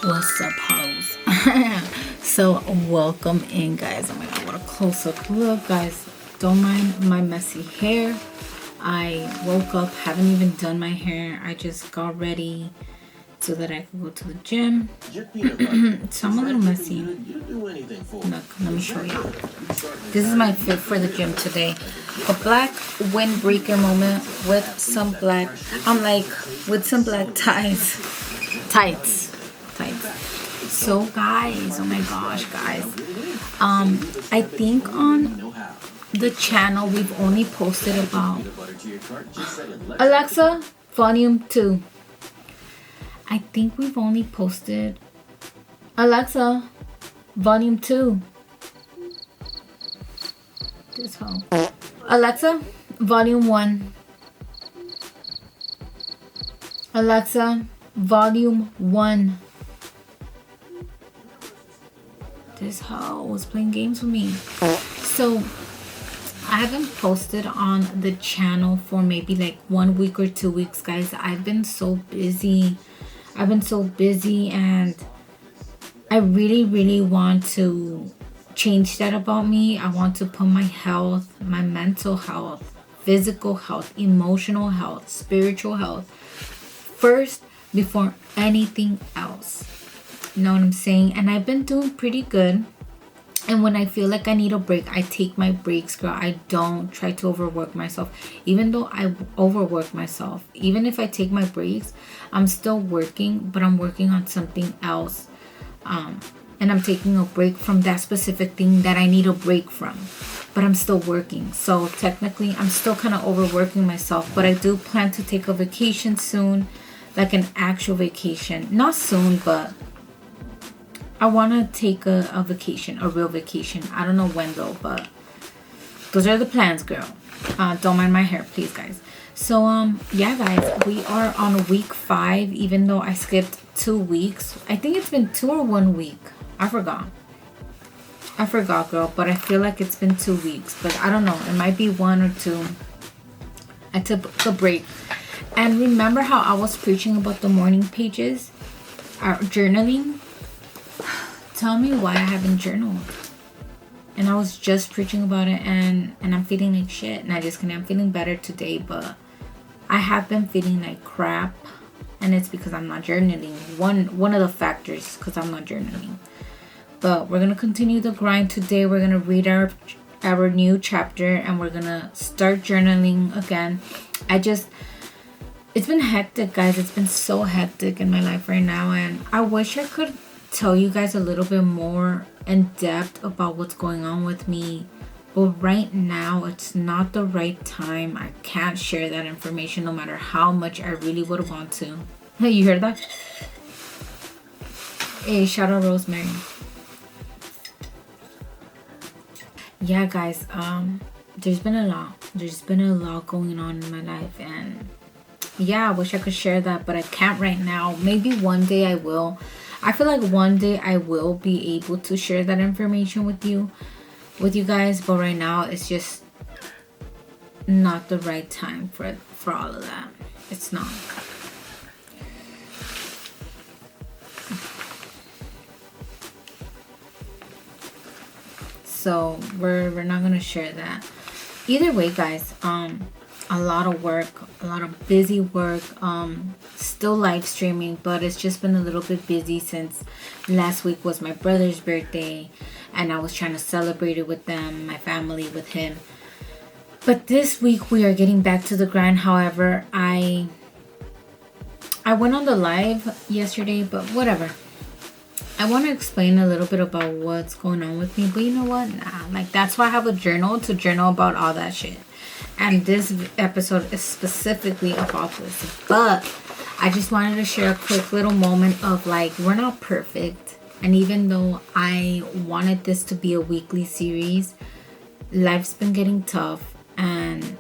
What's up, hoes? So, welcome in, guys. Oh my god, what a close up look, guys. Don't mind my messy hair. I woke up, haven't even done my hair. I just got ready so that I could go to the gym. So, I'm a little messy. Look, let me show y'all. This is my fit for the gym today. A black windbreaker moment with some black, with some black tights. So guys, oh my gosh, guys, I think on the channel we've only posted about Alexa volume 2. I think we've only posted Alexa volume 2. This home. Alexa volume 1. Alexa volume 1. This hoe was playing games with me. So I haven't posted on the channel for maybe like 1 week or 2 weeks, guys. I've been so busy and I really want to change that about me. I want to put my health, my mental health, physical health, emotional health, spiritual health first before anything else. You know what I'm saying? And I've been doing pretty good. And when I feel like I need a break, I take my breaks, girl. I don't try to overwork myself. Even though I overwork myself, even if I take my breaks, I'm still working, but I'm working on something else. And I'm taking a break from that specific thing that I need a break from. But I'm still working. So technically, I'm still kind of overworking myself. But I do plan to take a vacation soon. Like an actual vacation. Not soon, but I want to take a vacation, a real vacation. I don't know when though, but those are the plans, girl. Don't mind my hair, please, guys. So, yeah, guys, we are on week 5, even though I skipped 2 weeks. I think it's been 2 or 1 week. I forgot, girl, but I feel like it's been 2 weeks, but I don't know. It might be 1 or 2. I took a break. And remember how I was preaching about the morning pages, journaling? Tell me why I haven't journaled. And I was just preaching about it, and I'm feeling like shit. Not just kidding, I'm feeling better today, but I have been feeling like crap, and it's because I'm not journaling. One of the factors, because I'm not journaling. But we're gonna continue the grind today. We're gonna read our new chapter, and we're gonna start journaling again. It's been hectic, guys. It's been so hectic in my life right now, and I wish I could tell you guys a little bit more in depth about what's going on with me, but right now it's not the right time. I can't share that information no matter how much I really would want to. Hey, you heard that? Hey, shout out Rosemary. Yeah, guys, there's been a lot going on in my life, and yeah, I wish I could share that, but I can't right now. Maybe one day I will. I feel like one day I will be able to share that information with you guys, but right now it's just not the right time for all of that. It's not. So we're not gonna share that. Either way, guys, a lot of work, a lot of busy work, still live streaming, but it's just been a little bit busy since last week was my brother's birthday, and I was trying to celebrate it with them, my family, with him. But this week we are getting back to the grind. However, I went on the live yesterday, but whatever. I want to explain a little bit about what's going on with me, but you know what? Nah, like that's why I have a journal, to journal about all that shit. And this episode is specifically about this. But I just wanted to share a quick little moment of like, we're not perfect. And even though I wanted this to be a weekly series, life's been getting tough. And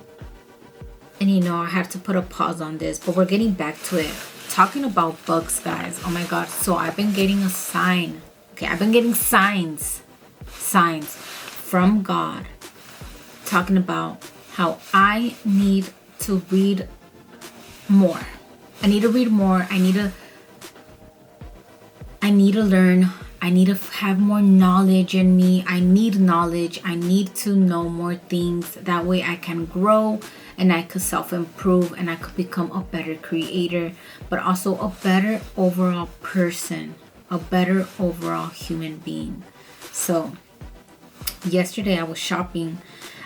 you know, I had to put a pause on this. But we're getting back to it. Talking about bugs, guys. Oh my God. So I've been getting a sign. Okay, I've been getting signs from God talking about how I need to read more. I need to read more. I need to I need to learn. I need to have more knowledge in me. I need knowledge. I need to know more things. That way I can grow and I could self-improve and I could become a better creator, but also a better overall person, a better overall human being. So yesterday I was shopping,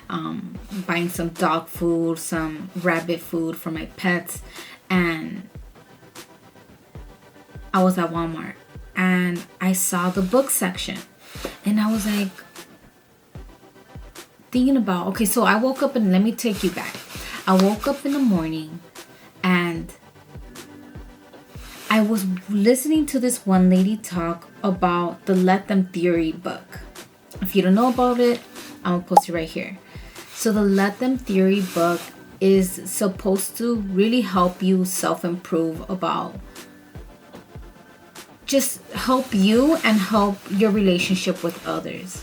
buying some dog food, some rabbit food for my pets, and I was at Walmart and I saw the book section and I was like thinking about, okay, so I woke up, and let me take you back. I woke up in the morning and I was listening to this one lady talk about the Let Them Theory book. If you don't know about it, I'm gonna post it right here. So the Let Them Theory book is supposed to really help you self-improve, about just help you and help your relationship with others.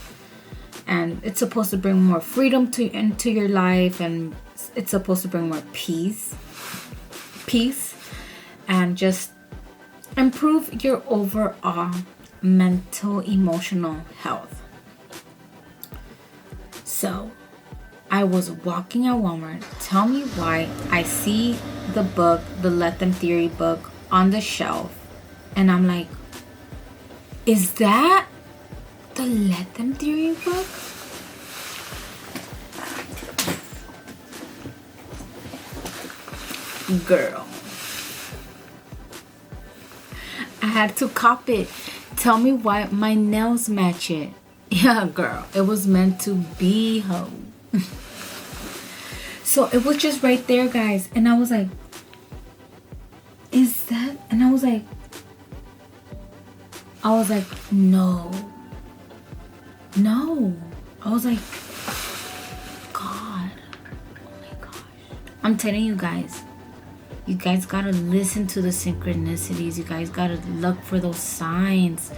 And it's supposed to bring more freedom into your life, and it's supposed to bring more peace, and just improve your overall mental, emotional health. So I was walking at Walmart. Tell me why I see the book, the Let Them Theory book, on the shelf, and I'm like, is that the Let Them Theory book? Girl, I had to cop it. Tell me why my nails match it. Yeah, girl, it was meant to be, ho. So it was just right there, guys, and I was like, is that? And I was like, no. I was like, God, oh my gosh. I'm telling you guys gotta listen to the synchronicities. You guys gotta look for those signs.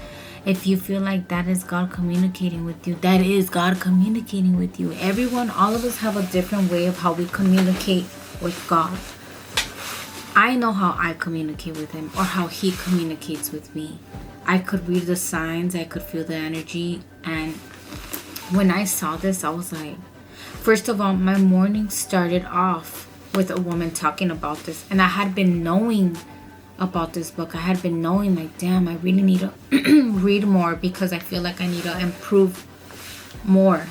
If you feel like that is God communicating with you, that is God communicating with you. Everyone, all of us have a different way of how we communicate with God. I know how I communicate with him, or how he communicates with me. I could read the signs, I could feel the energy, and when I saw this, I was like, first of all, my morning started off with a woman talking about this, and I had been knowing about this book. I had been knowing, like, damn, I really need to read more, because I feel like I need to improve more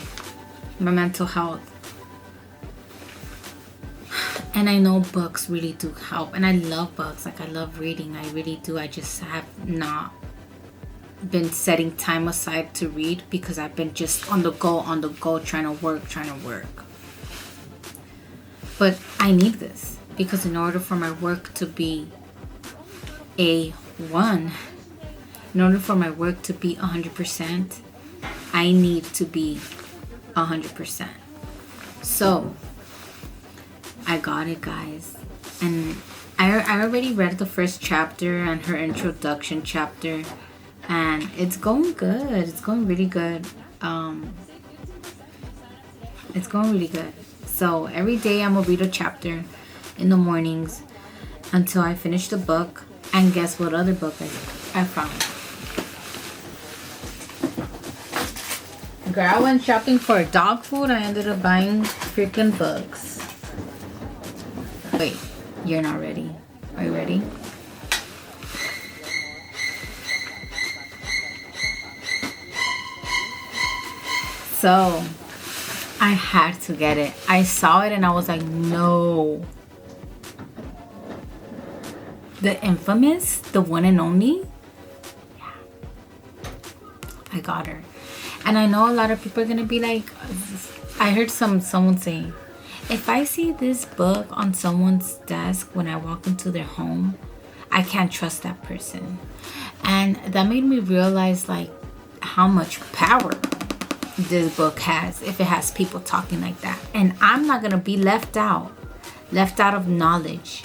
my mental health. And I know books really do help, and I love books. Like, I love reading, I really do. I just have not been setting time aside to read, because I've been just on the go, trying to work. But I need this, because in order for my work to be A1, in order for my work to be 100%, I need to be 100%. So I got it, guys. And I already read the first chapter and her introduction chapter, and it's going good. It's going really good. It's going really good. So every day I'm gonna read a chapter in the mornings until I finish the book. And guess what other book I found? Girl, I went shopping for dog food. I ended up buying freaking books. Wait, you're not ready. Are you ready? So I had to get it. I saw it and I was like, no. The infamous, the one and only. Yeah. I got her. And I know a lot of people are gonna be like, I heard someone say, if I see this book on someone's desk when I walk into their home, I can't trust that person. And that made me realize, like, how much power this book has if it has people talking like that. And I'm not gonna be left out of knowledge,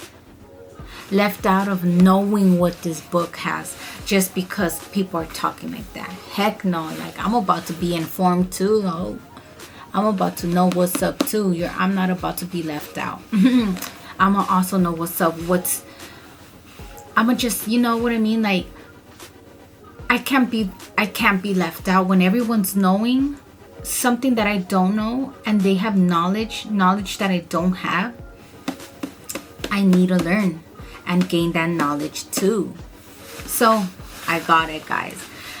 left out of knowing what this book has, just because people are talking like that. Heck no. Like, I'm about to be informed too. No, I'm about to know what's up too. I'm not about to be left out. I'm gonna also know what's up. I'm gonna just, you know what I mean? Like, I can't be left out when everyone's knowing something that I don't know, and they have knowledge that I don't have. I need to learn and gain that knowledge too. So I got it, guys.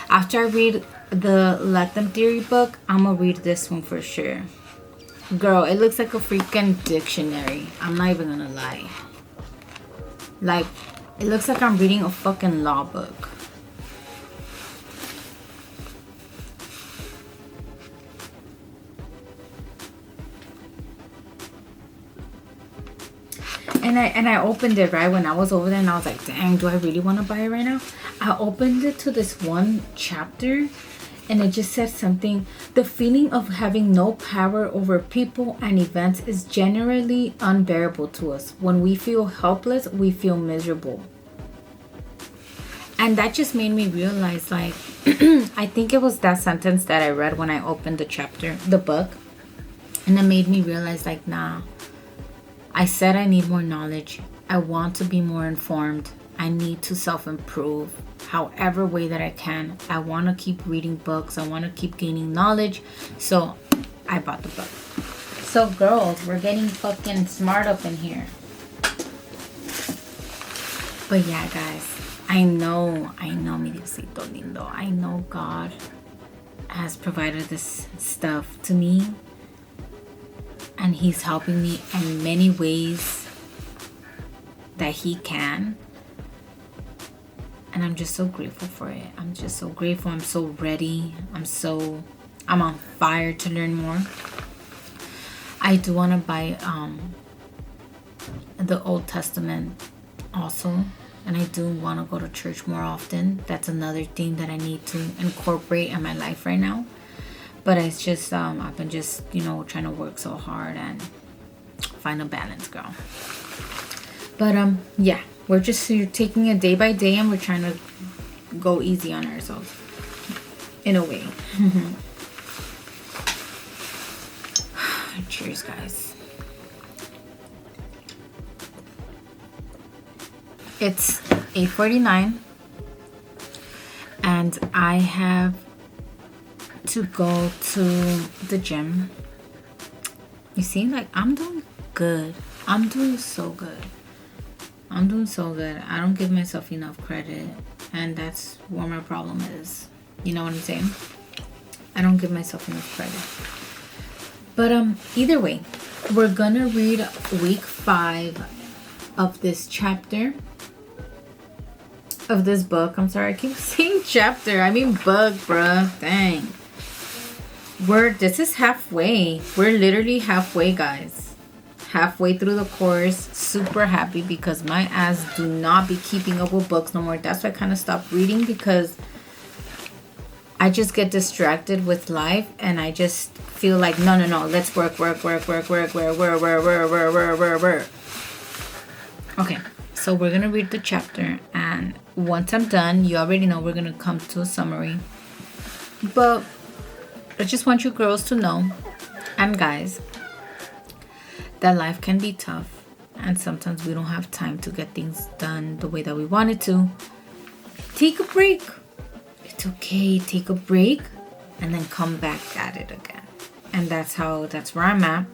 After I read the Let Them Theory book, I'm gonna read this one for sure. Girl, it looks like a freaking dictionary. I'm not even gonna lie. Like, it looks like I'm reading a fucking law book. And I opened it right when I was over there, and I was like, dang, do I really want to buy it right now? I opened it to this one chapter, and it just said something. The feeling of having no power over people and events is generally unbearable to us. When we feel helpless, we feel miserable. And that just made me realize, like, I think it was that sentence that I read when I opened the book. And it made me realize, like, nah. I said I need more knowledge. I want to be more informed. I need to self-improve however way that I can. I want to keep reading books. I want to keep gaining knowledge. So I bought the book. So girls, we're getting fucking smart up in here. But yeah, guys, I know, mi Diosito lindo. I know God has provided this stuff to me. And he's helping me in many ways that he can. And I'm just so grateful for it. I'm just so grateful. I'm so ready. I'm on fire to learn more. I do want to buy the Old Testament also. And I do want to go to church more often. That's another thing that I need to incorporate in my life right now. But it's just, I've been just, trying to work so hard and find a balance, girl. But, yeah, we're just taking it day by day, and we're trying to go easy on ourselves in a way. Cheers, guys. It's 8:49, and I have to go to the gym. You see, like, I'm doing good. I'm doing so good. I don't give myself enough credit, and that's where my problem is. You know what I'm saying? I don't give myself enough credit. But either way, we're gonna read week 5 of this chapter of this book. I'm sorry, I keep saying chapter. I mean book, bruh. Dang. This is halfway. We're literally halfway, guys. Halfway through the course. Super happy because my ass do not be keeping up with books no more. That's why I kind of stopped reading, because I just get distracted with life, and I just feel like no. Let's work. Okay, so we're gonna read the chapter, and once I'm done, you already know we're gonna come to a summary. But I just want you girls to know, and guys, that life can be tough, and sometimes we don't have time to get things done the way that we wanted to. Take a break. It's okay. Take a break and then come back at it again. And that's where I'm at.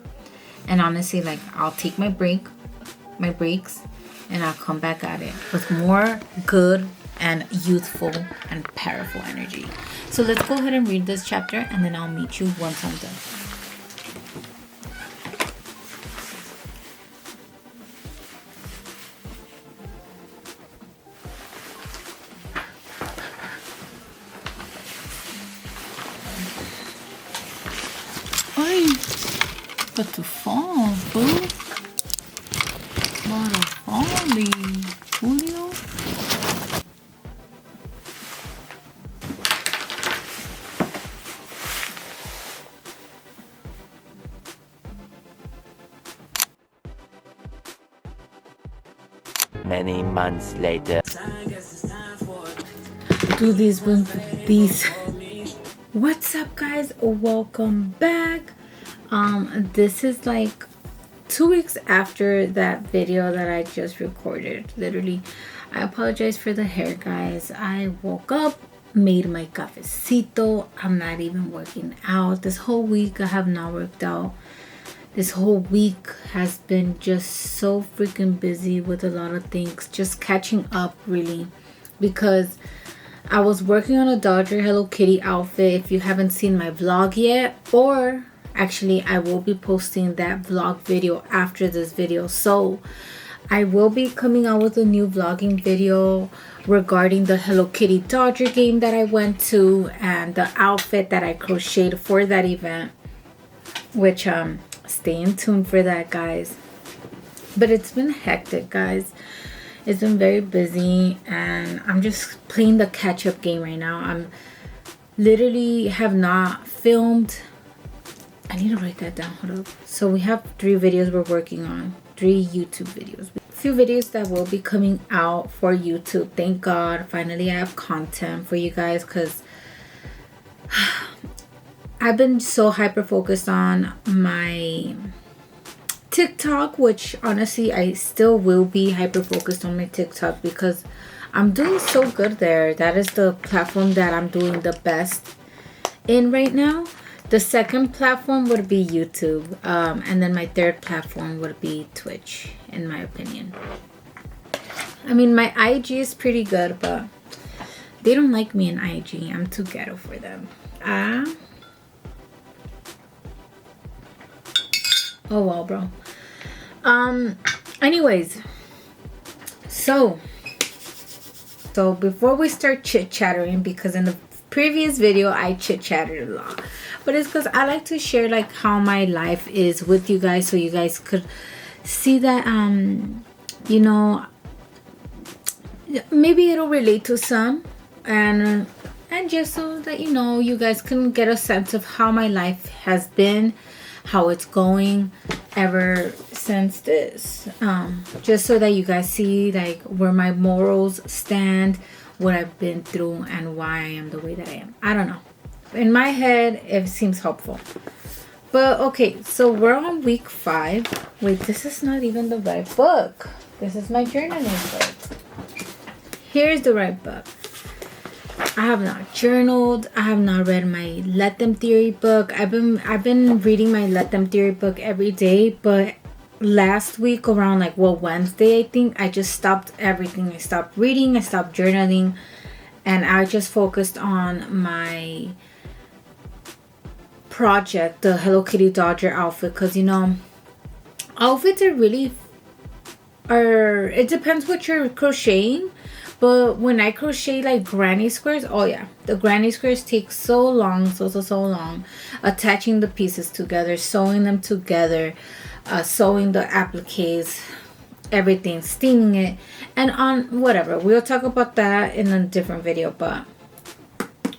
And honestly, like, I'll take my breaks, and I'll come back at it with more good and youthful and powerful energy. So let's go ahead and read this chapter, and then I'll meet you once I'm done. Ay, but to fall, boo. What a folly, Julio. Many months later. Do these. What's up, guys? Welcome back. This is like 2 weeks after that video that I just recorded. Literally, I apologize for the hair, guys. I woke up made my cafecito. I'm not even working out. This whole week I have not worked out. This whole week has been just so freaking busy with a lot of things. Just catching up, really. Because I was working on a Dodger Hello Kitty outfit. If you haven't seen my vlog yet, or actually I will be posting that vlog video after this video. So I will be coming out with a new vlogging video regarding the Hello Kitty Dodger game that I went to and the outfit that I crocheted for that event, which stay in tune for that, guys. But it's been hectic, guys. It's been very busy and I'm just playing the catch-up game right now. I'm literally have not filmed. I need to write that down. Hold up. So we have 3 videos we're working on. 3 YouTube videos. A few videos that will be coming out for YouTube. Thank God. Finally, I have content for you guys because I've been so hyper focused on my TikTok, which honestly I still will be hyper focused on my TikTok because I'm doing so good there. That is the platform that I'm doing the best in right now. The second platform would be YouTube, and then my third platform would be Twitch, in my opinion. I mean, my IG is pretty good, but they don't like me in IG. I'm too ghetto for them. Oh well, bro. Anyways, so before we start chit-chattering, because in the previous video I chit-chatted a lot, but it's because I like to share like how my life is with you guys, so you guys could see that you know, maybe it'll relate to some, and just so that you know, you guys can get a sense of how my life has been, how it's going ever since this, just so that you guys see like where my morals stand, what I've been through, and why I am the way that I am. I don't know, in my head it seems helpful. But okay, so we're on week 5. Wait, this is not even the right book. This is my journaling book. Here's the right book. I have not journaled. I have not read my Let Them Theory book. I've been reading my Let Them Theory book every day, but last week around like Wednesday, I think, I just stopped everything. I stopped reading, I stopped journaling, and I just focused on my project, the Hello Kitty Dodger outfit, because you know, outfits are really it depends what you're crocheting. But when I crochet like granny squares, oh yeah, the granny squares take so long, so long, attaching the pieces together, sewing them together, sewing the appliques, everything, steaming it, and on whatever. We'll talk about that in a different video. But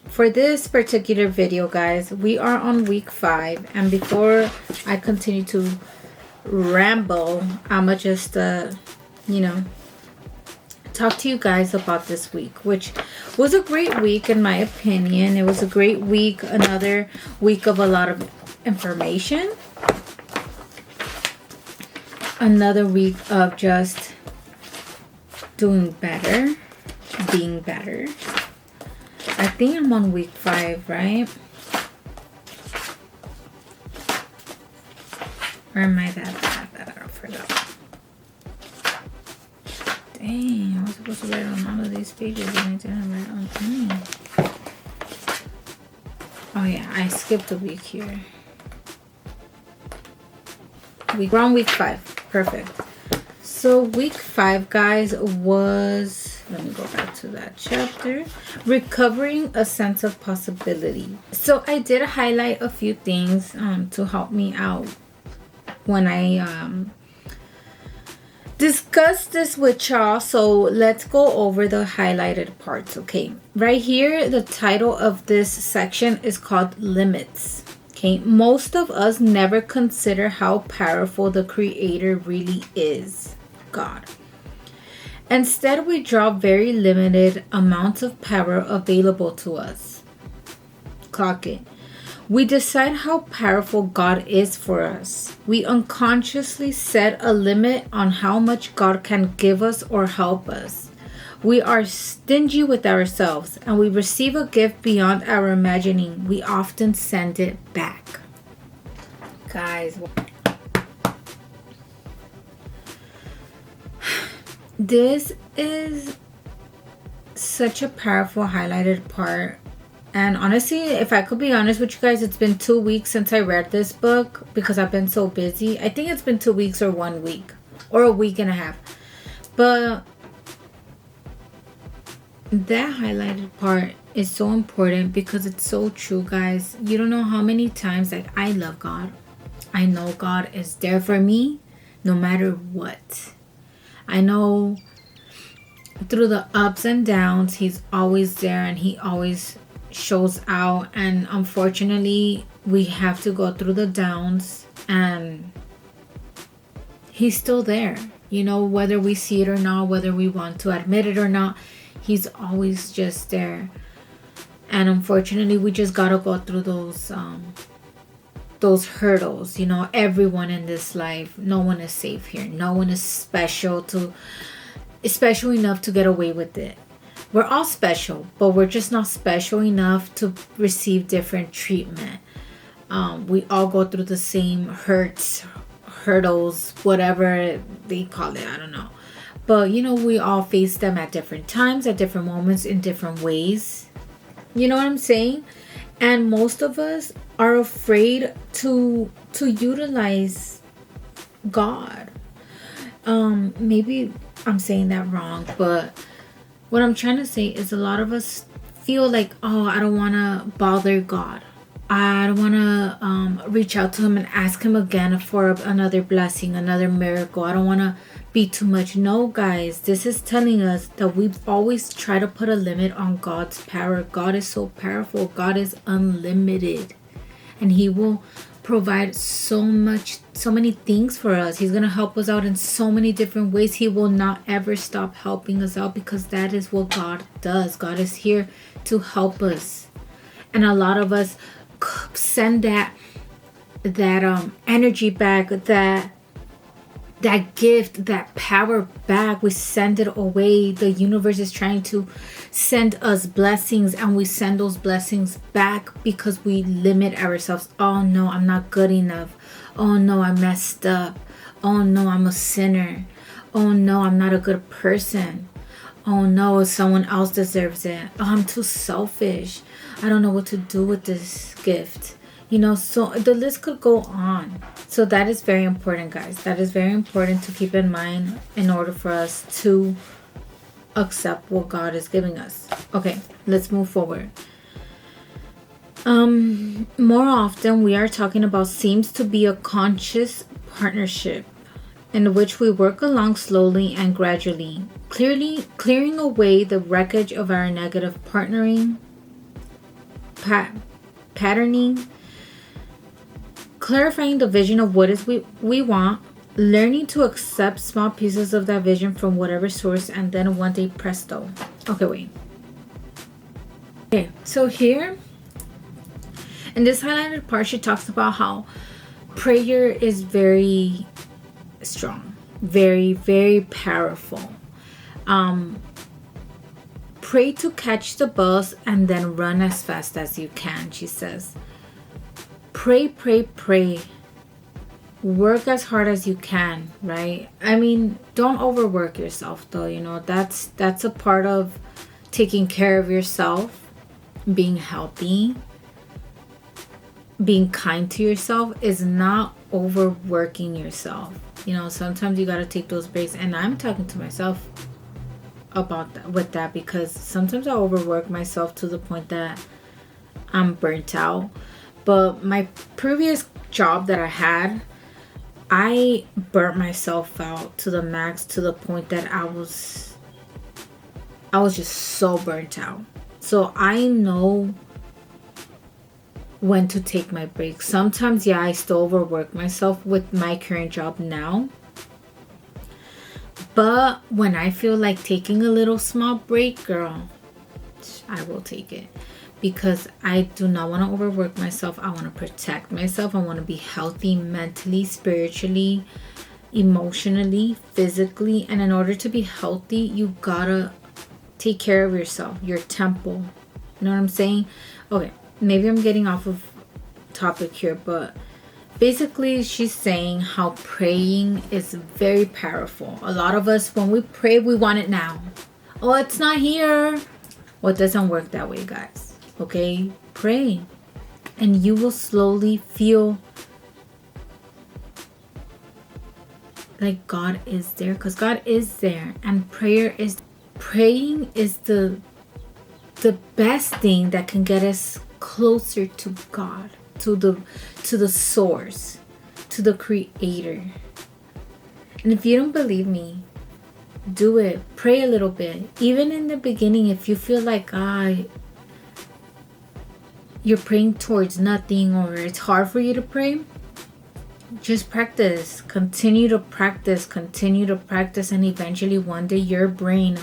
for this particular video, guys, we are on week 5, and before I continue to ramble, I'ma just you know, talk to you guys about this week, which was a great week in my opinion. It was a great week, another week of a lot of information, another week of just doing better, being better. I think I'm on week 5, right? Or am I that bad? I forgot. Dang, I was supposed to write on all of these pages and I didn't write on any. Oh yeah, I skipped a week here. We're on week 5. Perfect. So week 5, guys, was, let me go back to that chapter, recovering a sense of possibility. So I did highlight a few things to help me out when I discuss this with y'all. So let's go over the highlighted parts. Okay, right here, the title of this section is called Limits. Okay, most of us never consider how powerful the Creator really is, God. Instead, we draw very limited amounts of power available to us. Clock it. We decide how powerful God is for us. We unconsciously set a limit on how much God can give us or help us. We are stingy with ourselves, and we receive a gift beyond our imagining. We often send it back. Guys, this is such a powerful highlighted part. And honestly, if I could be honest with you guys, it's been 2 weeks since I read this book because I've been so busy. I think it's been 2 weeks or 1 week or a week and a half. But that highlighted part is so important because it's so true, guys. You don't know how many times, like, I love God. I know God is there for me no matter what. I know through the ups and downs, he's always there and he always shows out. And unfortunately, we have to go through the downs and he's still there. You know, whether we see it or not, whether we want to admit it or not, he's always just there. And unfortunately, we just gotta go through those hurdles. You know, everyone in this life, no one is safe here. No one is special enough to get away with it. We're all special, but we're just not special enough to receive different treatment. We all go through the same hurdles, whatever they call it, I don't know. But, you know, we all face them at different times, at different moments, in different ways. You know what I'm saying? And most of us are afraid to utilize God. Maybe I'm saying that wrong, but what I'm trying to say is a lot of us feel like, oh, I don't want to bother God. I don't want to reach out to him and ask him again for another blessing, another miracle. I don't want to be too much. No, guys, this is telling us that we always try to put a limit on God's power. God is so powerful. God is unlimited. And he will provide so many things for us. He's going to help us out in so many different ways. He will not ever stop helping us out because that is what God does. God is here to help us. And a lot of us send that energy back, that gift, that power back. We send it away. The universe is trying to send us blessings, and we send those blessings back because we limit ourselves. Oh no, I'm not good enough. Oh no, I messed up. Oh no, I'm a sinner. Oh no, I'm not a good person. Oh no, someone else deserves it. Oh, I'm too selfish. I don't know what to do with this gift. You know, so the list could go on. So that is very important, guys. That is very important to keep in mind in order for us to accept what God is giving us. Okay, let's move forward. More often we are talking about seems to be a conscious partnership in which we work along slowly and gradually, clearing away the wreckage of our negative patterning, clarifying the vision of what is we want, learning to accept small pieces of that vision from whatever source, and then one day, presto. Okay, wait. Okay, so here in this highlighted part, she talks about how prayer is very strong, very, very powerful. Pray to catch the bus and then run as fast as you can, she says. Pray, pray, pray. Work as hard as you can, right? I mean, don't overwork yourself though, you know. That's a part of taking care of yourself, being healthy, being kind to yourself is not overworking yourself. You know, sometimes you got to take those breaks, and I'm talking to myself about that, with that, because sometimes I overwork myself to the point that I'm burnt out. But my previous job that I had, I burnt myself out to the max, to the point that I was just so burnt out. So I know when to take my breaks. Sometimes, yeah, I still overwork myself with my current job now. But when I feel like taking a little small break, girl, I will take it. Because I do not want to overwork myself. I want to protect myself. I want to be healthy mentally, spiritually, emotionally, physically. And in order to be healthy, you gotta Take care of yourself, your temple. You know what I'm saying? Okay, maybe I'm getting off of topic here, but basically she's saying how praying is very powerful. A lot of us, when we pray, we want it now. Oh, it's not here. Well, it doesn't work that way, guys. Okay, pray and you will slowly feel like God is there, because God is there. And praying is the best thing that can get us closer to God, to the source, to the creator. And if you don't believe me, do it. Pray a little bit. Even in the beginning, if you feel like you're praying towards nothing, or it's hard for you to pray, just practice. Continue to practice. Continue to practice. And eventually one day your brain,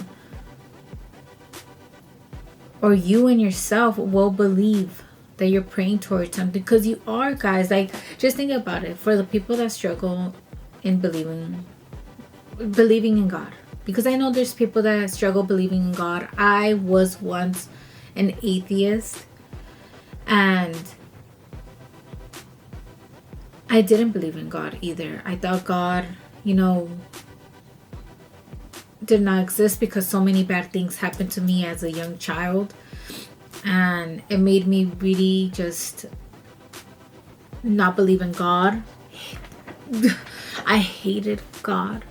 or you and yourself, will believe that you're praying towards something, because you are, guys. Like, just think about it. For the people that struggle in believing in God, because I know there's people that struggle believing in God. I was once an atheist, and I didn't believe in God either. I thought God, did not exist, because so many bad things happened to me as a young child. And it made me really just not believe in God. I hated God.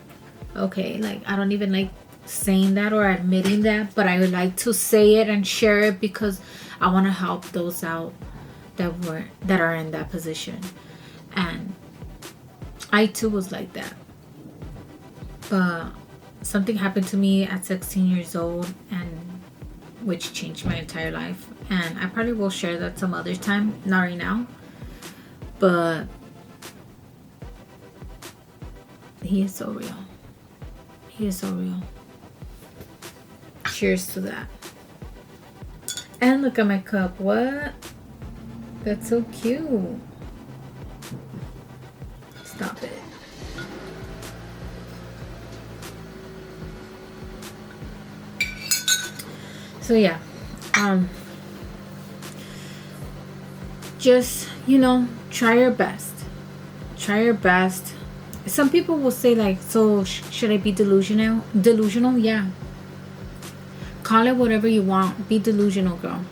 Okay, like, I don't even like saying that or admitting that, but I would like to say it and share it, because I want to help those out that are in that position. And I too was like that. But something happened to me at 16 years old, and which changed my entire life. And I probably will share that some other time, not right now. But he is so real. He is so real. Cheers to that. And look at my cup. What? That's so cute. Stop it. So yeah, just, try your best. Try your best. Some people will say, like, so should I be delusional? Delusional? Yeah. Call it whatever you want. Be delusional, girl.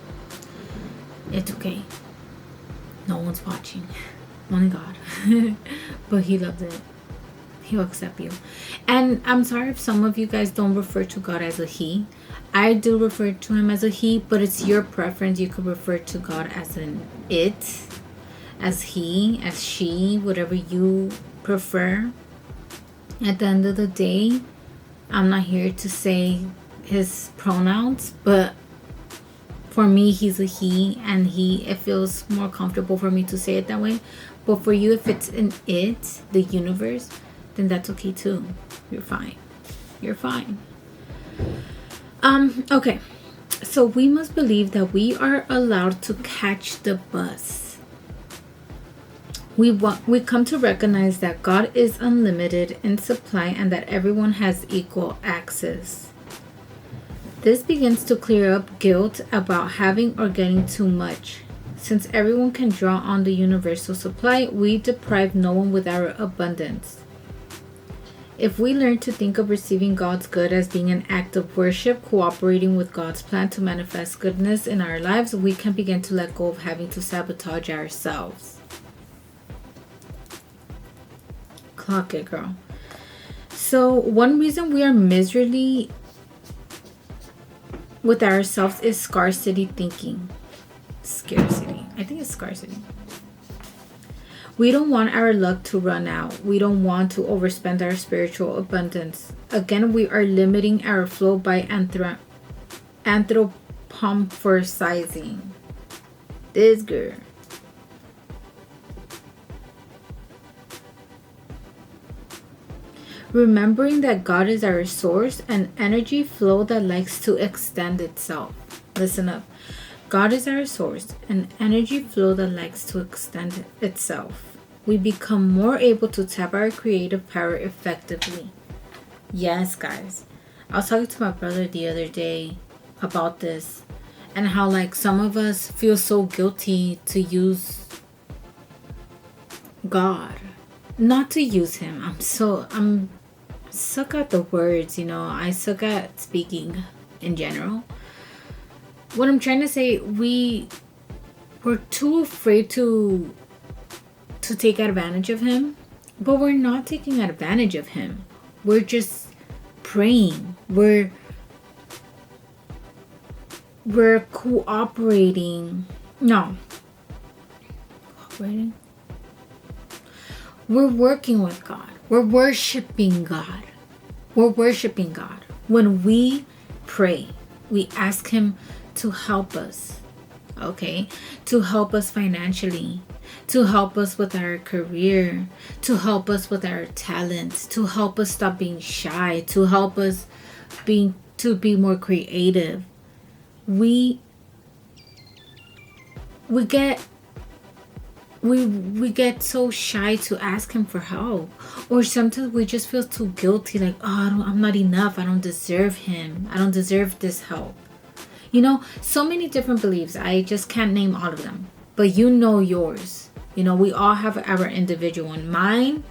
It's okay. No one's watching. Only God. But he loves it. He'll accept you. And I'm sorry if some of you guys don't refer to God as a he. I do refer to him as a he, but it's your preference. You could refer to God as an it, as he, as she, whatever you prefer. At the end of the day, I'm not here to say his pronouns, but for me, he's a he, and it feels more comfortable for me to say it that way. But for you, if it's an it, the universe, then that's okay too. You're fine. You're fine. Okay. So we must believe that we are allowed to catch the bus. We come to recognize that God is unlimited in supply and that everyone has equal access. This begins to clear up guilt about having or getting too much. Since everyone can draw on the universal supply, we deprive no one with our abundance. If we learn to think of receiving God's good as being an act of worship, cooperating with God's plan to manifest goodness in our lives, we can begin to let go of having to sabotage ourselves. Clock it, girl. So one reason we are miserably with ourselves is scarcity thinking. Scarcity. I think it's scarcity. We don't want our luck to run out. We don't want to overspend our spiritual abundance. Again, we are limiting our flow by anthropomorphizing. This girl. Remembering that God is our source, an energy flow that likes to extend itself. Listen up. God is our source, an energy flow that likes to extend itself. We become more able to tap our creative power effectively. Yes, guys. I was talking to my brother the other day about this, and how like some of us feel so guilty to use God, not to use him. I'm suck at the words, you know. I suck at speaking in general. What I'm trying to say, we're too afraid to take advantage of him, but we're not taking advantage of him. We're just praying. We're cooperating. No. Cooperating? We're working with God. We're worshiping God. We're worshiping God. When we pray, we ask him to help us. Okay? To help us financially. To help us with our career. To help us with our talents. To help us stop being shy. To help us be more creative. We get so shy to ask him for help, or sometimes we just feel too guilty, like, oh, I'm not enough, I don't deserve him, I don't deserve this help. You know, so many different beliefs. I just can't name all of them, but you know yours. You know, we all have our individual one. Mine,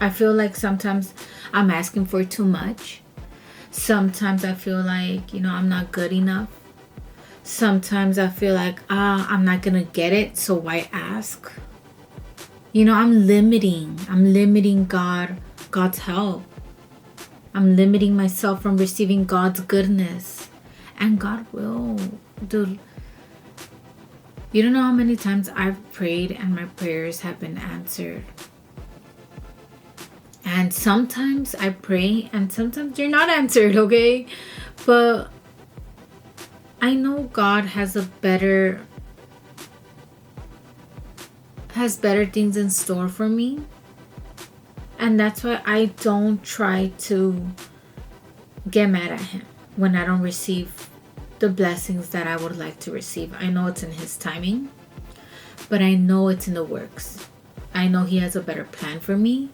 I feel like sometimes I'm asking for too much. Sometimes I feel like, you know, I'm not good enough. Sometimes I feel like, I'm not gonna get it, so why ask? You know, I'm limiting God's help. I'm limiting myself from receiving God's goodness. And God will. Dude, you don't know how many times I've prayed and my prayers have been answered. And sometimes I pray and sometimes they're not answered, okay? But I know God has better things in store for me. And that's why I don't try to get mad at him when I don't receive the blessings that I would like to receive. I know it's in his timing, but I know it's in the works. I know he has a better plan for me.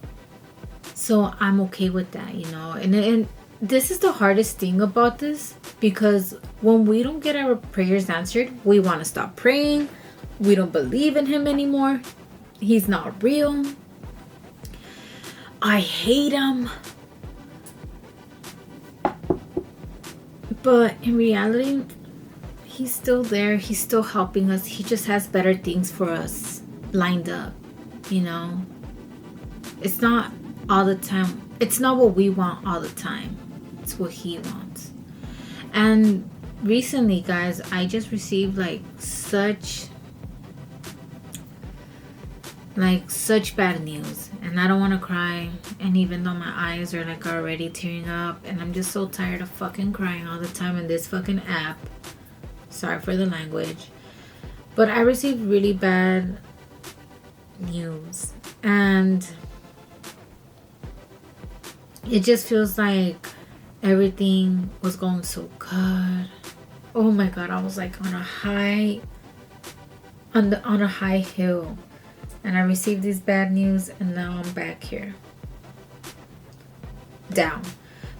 So I'm okay with that, you know. And this is the hardest thing about this, because when we don't get our prayers answered, we want to stop praying. We don't believe in him anymore. He's not real. I hate him. But in reality, he's still there. He's still helping us. He just has better things for us lined up, you know. It's not all the time. It's not what we want all the time. It's what he wants. And recently, guys, I just received such bad news, and I don't want to cry, and even though my eyes are already tearing up, and I'm just so tired of fucking crying all the time in this fucking app. Sorry for the language, but I received really bad news, and it just feels like everything was going so good. Oh my god, I was on a high hill, and I received this bad news, and now I'm back here down.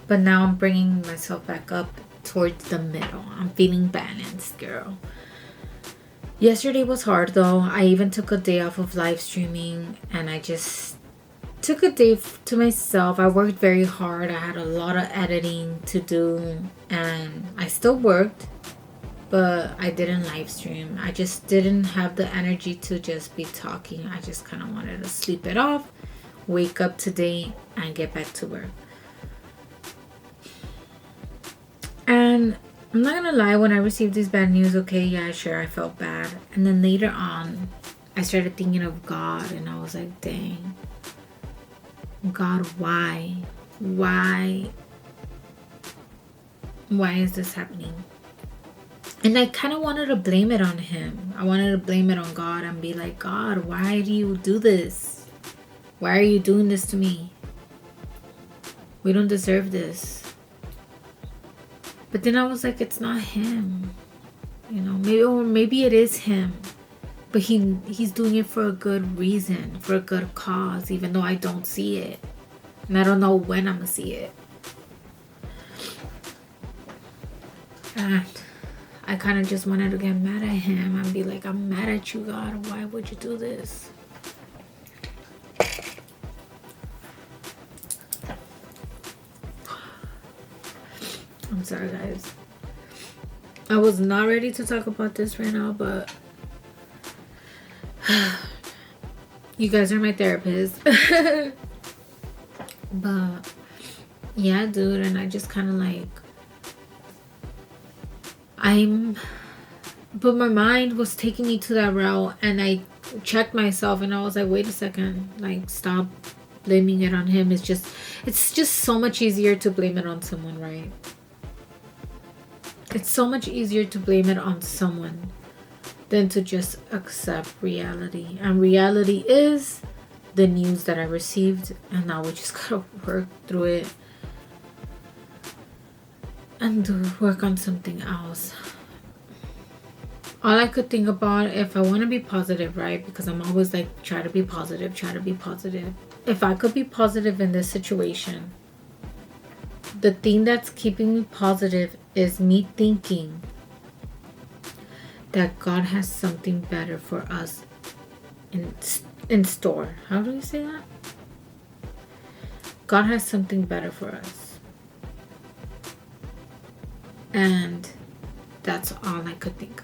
But now I'm bringing myself back up towards the middle. I'm feeling balanced, girl. Yesterday was hard though. I even took a day off of live streaming, and I just took a day to myself. I worked very hard. I had a lot of editing to do, and I still worked, but I didn't live stream. I just didn't have the energy to just be talking. I just kind of wanted to sleep it off, wake up today, and get back to work. And I'm not gonna lie, when I received this bad news, okay, yeah, sure, I felt bad. And then later on, I started thinking of God, and I was like, dang, God, why? Why is this happening? And I kind of wanted to blame it on him. I wanted to blame it on God and be like, God, why do you do this? Why are you doing this to me? We don't deserve this. But then I was like, it's not him. You know, maybe it is him. But he's doing it for a good reason, for a good cause, even though I don't see it. And I don't know when I'm going to see it. And I kind of just wanted to get mad at him and be like, I'm mad at you, God. Why would you do this? I'm sorry, guys. I was not ready to talk about this right now, but you guys are my therapist. But yeah, dude, and I just kind of like, but my mind was taking me to that route, and I checked myself and I was like, wait a second, like, stop blaming it on him. It's just so much easier to blame it on someone, right? It's so much easier to blame it on someone than to just accept reality. And reality is the news that I received, and now we just gotta work through it and work on something else. All I could think about, if I want to be positive, right? Because I'm always like, try to be positive. If I could be positive in this situation, the thing that's keeping me positive is me thinking that God has something better for us in store. How do you say that? God has something better for us. And that's all I could think.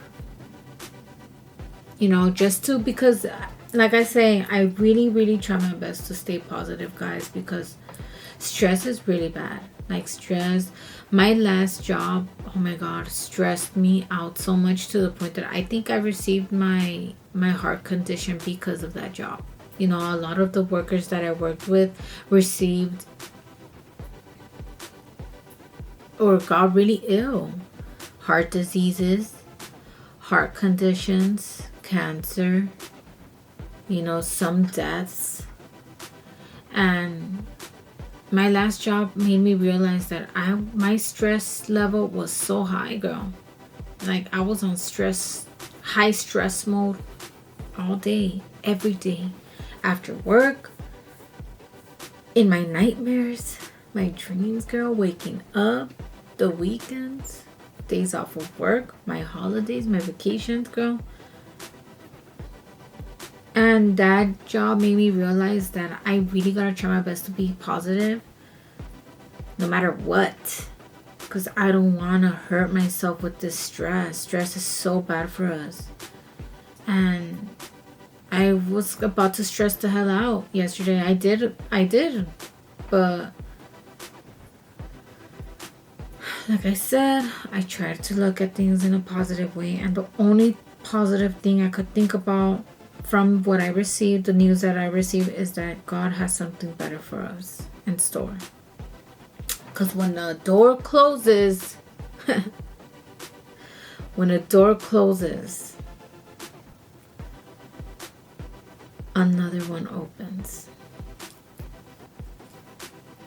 You know, because like I say, I really, really try my best to stay positive, guys, because stress is really bad. Like, stress, my last job, oh my God, stressed me out so much to the point that I think I received my heart condition because of that job. You know, a lot of the workers that I worked with received or got really ill. Heart diseases, heart conditions, cancer, you know, some deaths. And my last job made me realize that my stress level was so high, girl. Like, I was on high stress mode all day, every day. After work, in my nightmares, my dreams, girl, waking up, the weekends, days off of work, my holidays, my vacations, girl. And that job made me realize that I really gotta try my best to be positive no matter what, because I don't want to hurt myself with this stress. Stress is so bad for us. And I was about to stress the hell out yesterday. I did. But like I said, I tried to look at things in a positive way. And the only positive thing I could think about from what I received, the news that I received, is that God has something better for us in store. Because when the door closes, another one opens.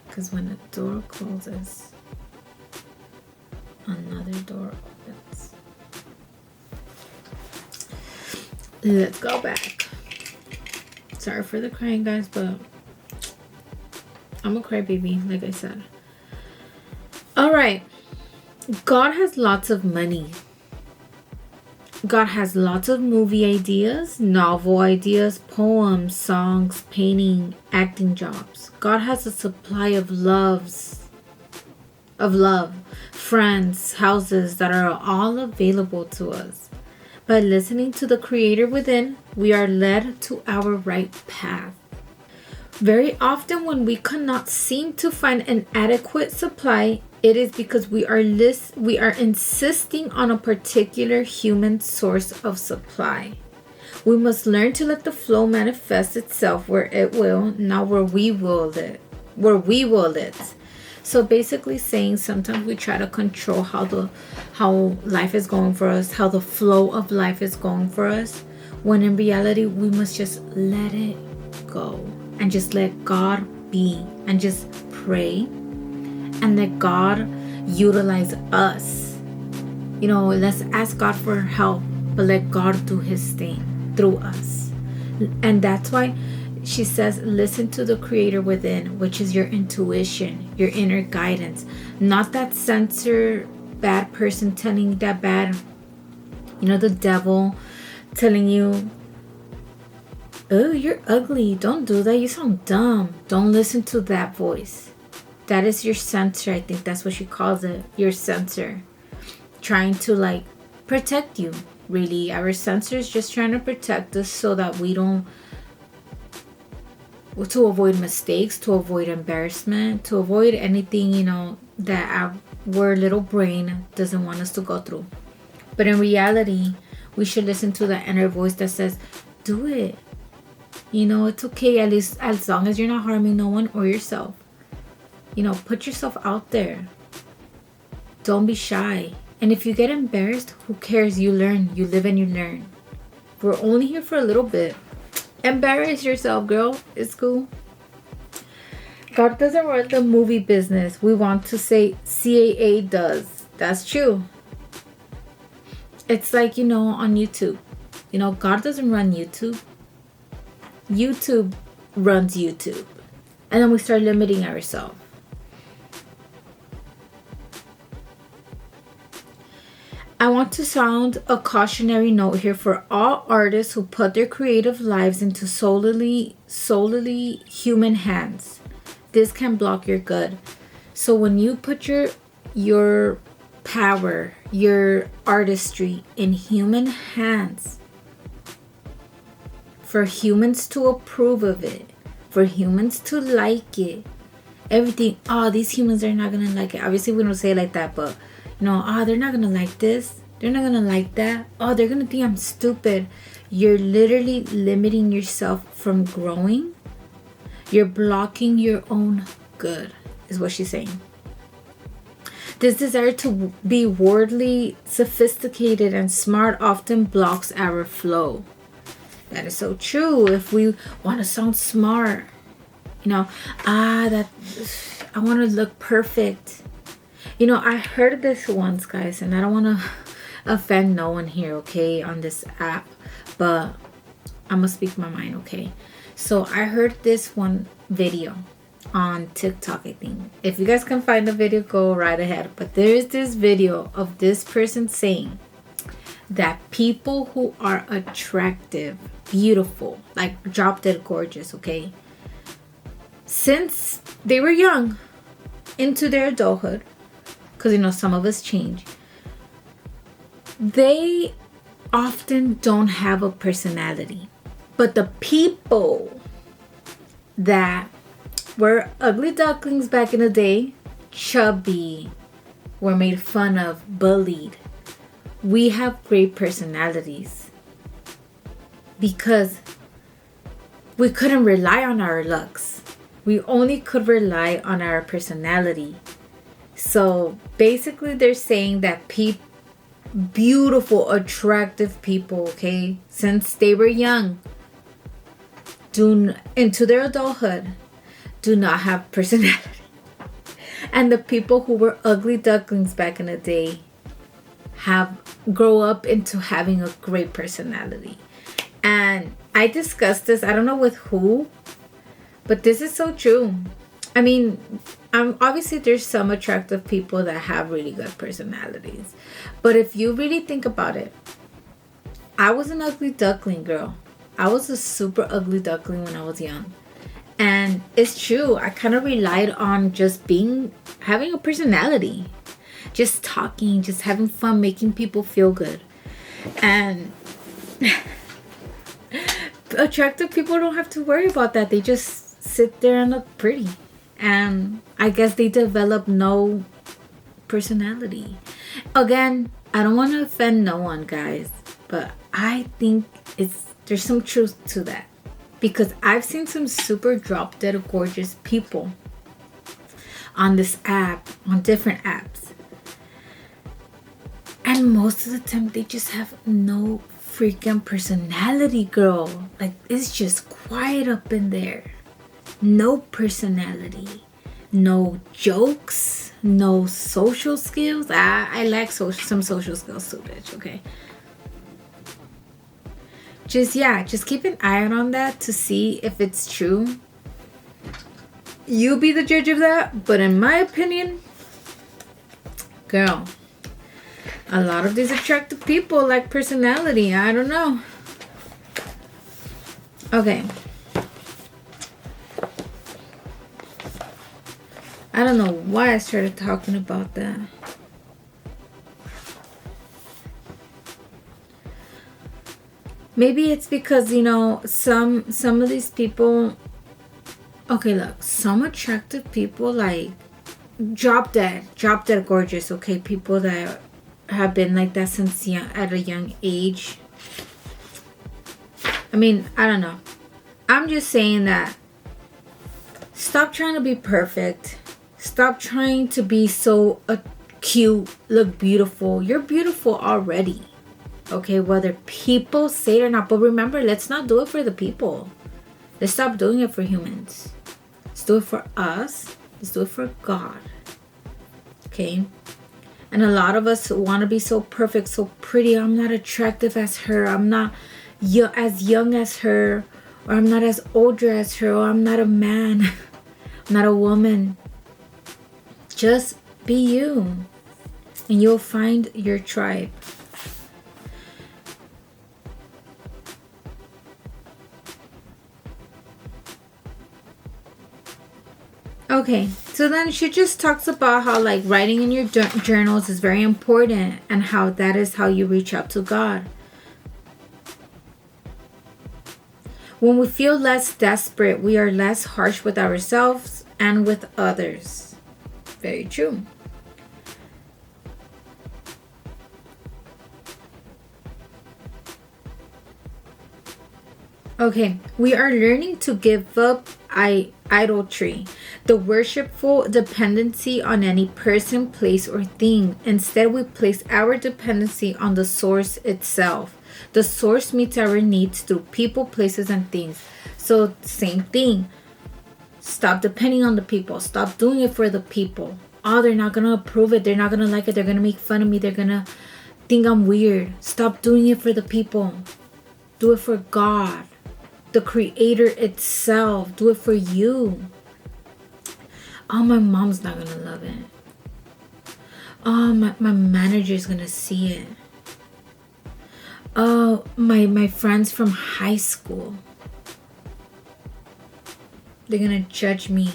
Because when the door closes, another door opens. Let's go back. Sorry for the crying, guys, but I'm a crybaby, like I said. All right. God has lots of money. God has lots of movie ideas, novel ideas, poems, songs, painting, acting jobs. God has a supply of love, friends, houses that are all available to us. By listening to the Creator within, we are led to our right path. Very often when we cannot seem to find an adequate supply, it is because we are insisting on a particular human source of supply. We must learn to let the flow manifest itself where it will, not where we will it. So basically saying, sometimes we try to control how life is going for us, how the flow of life is going for us, when in reality we must just let it go and just let God be and just pray and let God utilize us. You know, let's ask God for help, but let God do his thing through us. And that's why she says, listen to the Creator within, which is your intuition, your inner guidance, not that censor bad person telling you that bad, the devil telling you, oh, you're ugly, don't do that, you sound dumb. Don't listen to that voice. That is your censor. I think that's what she calls it, your censor, trying to like protect you. Really, our censor is just trying to protect us so that we don't, to avoid mistakes, to avoid embarrassment, to avoid anything, that our little brain doesn't want us to go through. But in reality, we should listen to that inner voice that says, do it. It's okay, at least as long as you're not harming no one or yourself. Put yourself out there. Don't be shy. And if you get embarrassed, who cares? You learn. You live and you learn. We're only here for a little bit. Embarrass yourself, girl. It's cool. God doesn't run the movie business. We want to say CAA does. That's true. It's like, on YouTube. God doesn't run YouTube. YouTube runs YouTube. And then we start limiting ourselves. I want to sound a cautionary note here for all artists who put their creative lives into solely human hands. This can block your good. So when you put your power, your artistry in human hands, for humans to approve of it, for humans to like it, everything, these humans are not gonna like it. Obviously we don't say it like that, but they're not gonna like this, they're not gonna like that, they're gonna think I'm stupid. You're literally limiting yourself from growing. You're blocking your own good, is what she's saying. This desire to be worldly, sophisticated, and smart often blocks our flow. That is so true. If we want to sound smart, that I want to look perfect. I heard this once, guys, and I don't want to offend no one here, okay, on this app, but I'm gonna speak my mind, okay? So I heard this one video on TikTok, I think. If you guys can find the video, go right ahead. But there is this video of this person saying that people who are attractive, beautiful, like drop dead gorgeous, okay, since they were young into their adulthood, because some of us change, they often don't have a personality. But the people that were ugly ducklings back in the day, chubby, were made fun of, bullied, we have great personalities because we couldn't rely on our looks. We only could rely on our personality. So basically they're saying that beautiful, attractive people, okay, since they were young, into their adulthood, do not have personality. And the people who were ugly ducklings back in the day grow up into having a great personality. And I discussed this, I don't know with who, but this is so true. I mean, obviously there's some attractive people that have really good personalities. But if you really think about it, I was an ugly duckling, girl. I was a super ugly duckling when I was young. And it's true. I kind of relied on just having a personality. Just talking, just having fun, making people feel good. And attractive people don't have to worry about that. They just sit there and look pretty. And I guess they develop no personality. Again, I don't want to offend no one, guys. But I think there's some truth to that. Because I've seen some super drop dead gorgeous people on this app, on different apps. And most of the time they just have no freaking personality, girl. Like, it's just quiet up in there. No personality. No jokes. No social skills. I lack some social skills too, bitch, okay? Just keep an eye out on that to see if it's true. You be the judge of that. But in my opinion, girl, A lot of these attractive people like personality. I don't know. Okay. I don't know why I started talking about that. Maybe it's because, you know, some of these people. Okay, look, some attractive people, like drop dead gorgeous. Okay, people that have been like that since at a young age. I mean, I don't know. I'm just saying that stop trying to be perfect. Stop trying to be so cute, look beautiful. You're beautiful already. Okay, whether people say it or not. But remember, let's not do it for the people. Let's stop doing it for humans. Let's do it for us. Let's do it for God. Okay? And a lot of us want to be so perfect, so pretty. I'm not attractive as her. I'm not as young as her. Or I'm not as older as her. Or I'm not a man. I'm not a woman. Just be you. And you'll find your tribe. Okay, so then she just talks about how like writing in your journals is very important and how that is how you reach out to God. When we feel less desperate, we are less harsh with ourselves and with others. Very true. Okay, we are learning to give up idolatry, the worshipful dependency on any person, place, or thing. Instead, we place our dependency on the source itself. The source meets our needs through people, places, and things. So, same thing. Stop depending on the people. Stop doing it for the people. Oh, they're not going to approve it. They're not going to like it. They're going to make fun of me. They're going to think I'm weird. Stop doing it for the people. Do it for God. The creator itself. Do it for you. Oh, my mom's not gonna love it. Oh, my manager's gonna see it. Oh, my friends from high school, they're gonna judge me.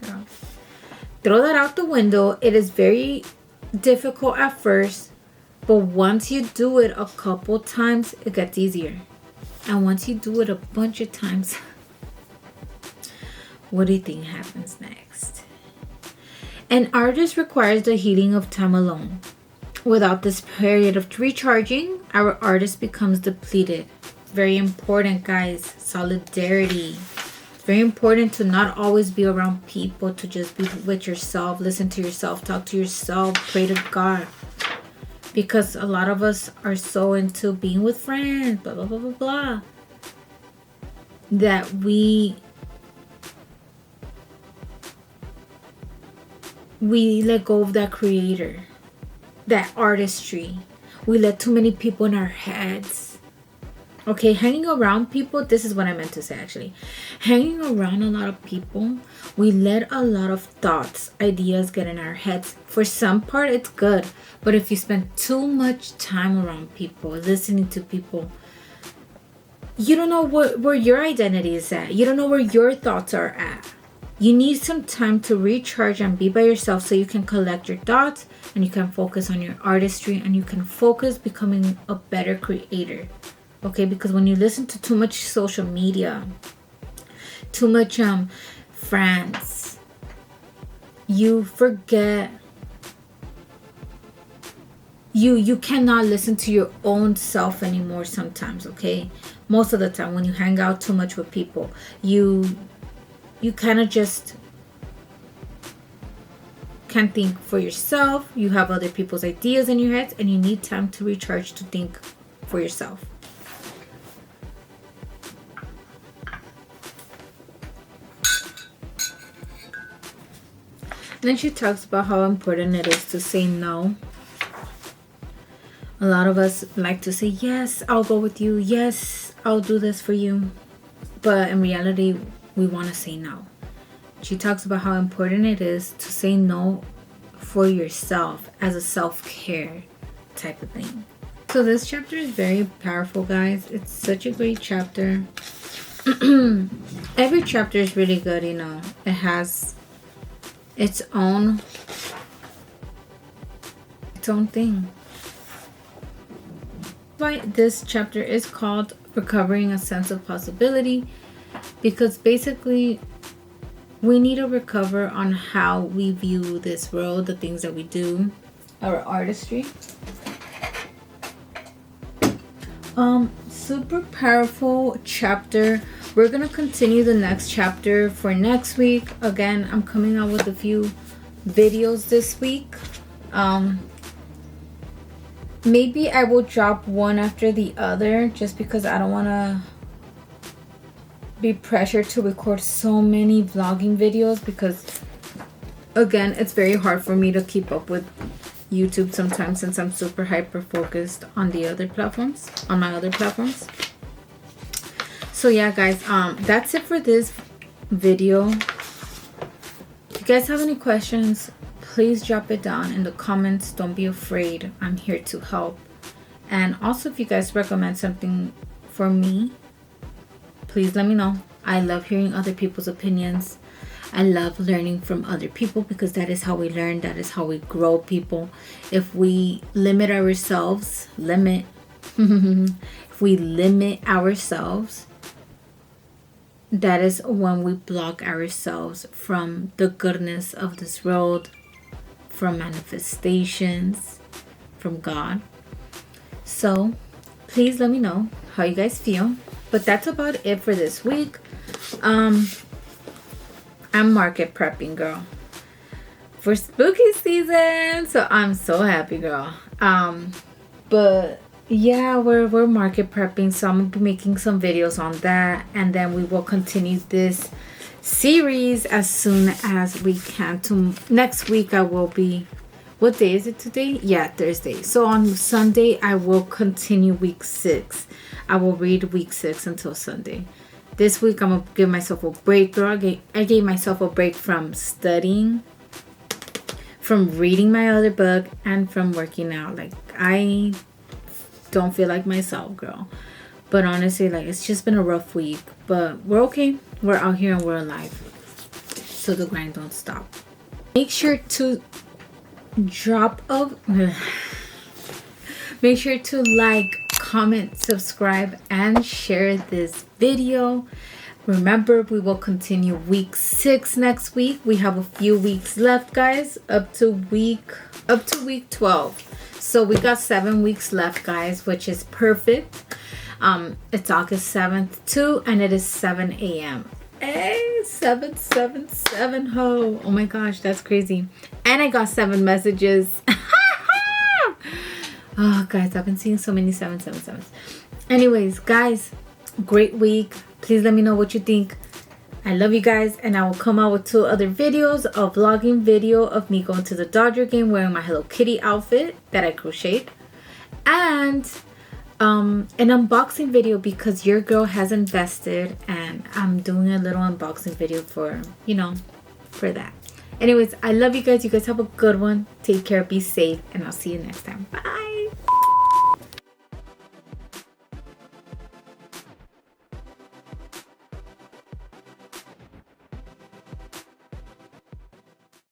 Yeah. Throw that out the window. It is very difficult at first. But once you do it a couple times, it gets easier. And once you do it a bunch of times, what do you think happens next? An artist requires the healing of time alone. Without this period of recharging, our artist becomes depleted. Very important, guys. Solidarity. It's very important to not always be around people, to just be with yourself, listen to yourself, talk to yourself, pray to God. Because a lot of us are so into being with friends, blah, blah, blah, blah, blah, that we let go of that creator, that artistry. We let too many people in our heads. Okay, hanging around people, this is what I meant to say actually. Hanging around a lot of people, we let a lot of thoughts, ideas get in our heads. For some part, it's good. But if you spend too much time around people, listening to people, you don't know where your identity is at. You don't know where your thoughts are at. You need some time to recharge and be by yourself so you can collect your thoughts and you can focus on your artistry and you can focus becoming a better creator. Okay, because when you listen to too much social media, too much friends, you forget. You cannot listen to your own self anymore sometimes, okay? Most of the time when you hang out too much with people, you kind of just can't think for yourself. You have other people's ideas in your head and you need time to recharge to think for yourself. Then she talks about how important it is to say no. A lot of us like to say, yes, I'll go with you. Yes, I'll do this for you. But in reality, we want to say no. She talks about how important it is to say no for yourself as a self-care type of thing. So this chapter is very powerful, guys. It's such a great chapter. Every chapter is really good, you know. It has its own thing. Why this chapter is called Recovering a Sense of Possibility, because basically we need to recover on how we view this world, the things that we do, our artistry. Super powerful chapter. We're gonna continue the next chapter for next week. Again, I'm coming out with a few videos this week. Maybe I will drop one after the other, just because I don't want to be pressured to record so many vlogging videos, because again, it's very hard for me to keep up with YouTube sometimes, since I'm super hyper focused on the other platforms, on my other platforms. So yeah, guys, that's it for this video. If you guys have any questions, please drop it down in the comments. Don't be afraid. I'm here to help. And also, if you guys recommend something for me, please let me know. I love hearing other people's opinions. I love learning from other people, because that is how we learn. That is how we grow, people. If we limit ourselves, if we limit ourselves, that is when we block ourselves from the goodness of this world, from manifestations, from God. So please let me know how you guys feel. But that's about it for this week. I'm market prepping, girl, for spooky season, so I'm so happy, girl. But yeah, we're market prepping, so I'm gonna be making some videos on that, and then we will continue this series as soon as we can. To next week, I will be, what day is it today? Yeah, Thursday. So on Sunday, I will continue week 6. I will read week 6 until Sunday. This week, I'm gonna give myself a break, girl. I gave myself a break from studying, from reading my other book, and from working out. Like, I don't feel like myself, girl. But honestly, like, it's just been a rough week. But we're okay. We're out here and we're alive. So the grind don't stop. Make sure to make sure to like, comment, subscribe, and share this video. Remember, we will continue week 6 next week. We have a few weeks left, guys, up to week 12. So we got 7 weeks left, guys, which is perfect. It's August 7th too, and it is 7 a.m. Hey, 777 ho. Oh my gosh, that's crazy. And I got 7 messages. Oh, guys, I've been seeing so many 777s. Anyways, guys, great week. Please let me know what you think. I love you guys, and I will come out with 2 other videos, a vlogging video of me going to the Dodger game wearing my Hello Kitty outfit that I crocheted, and an unboxing video, because your girl has invested, and I'm doing a little unboxing video for, you know, for that. Anyways, I love you guys. You guys have a good one. Take care, be safe, and I'll see you next time. Bye.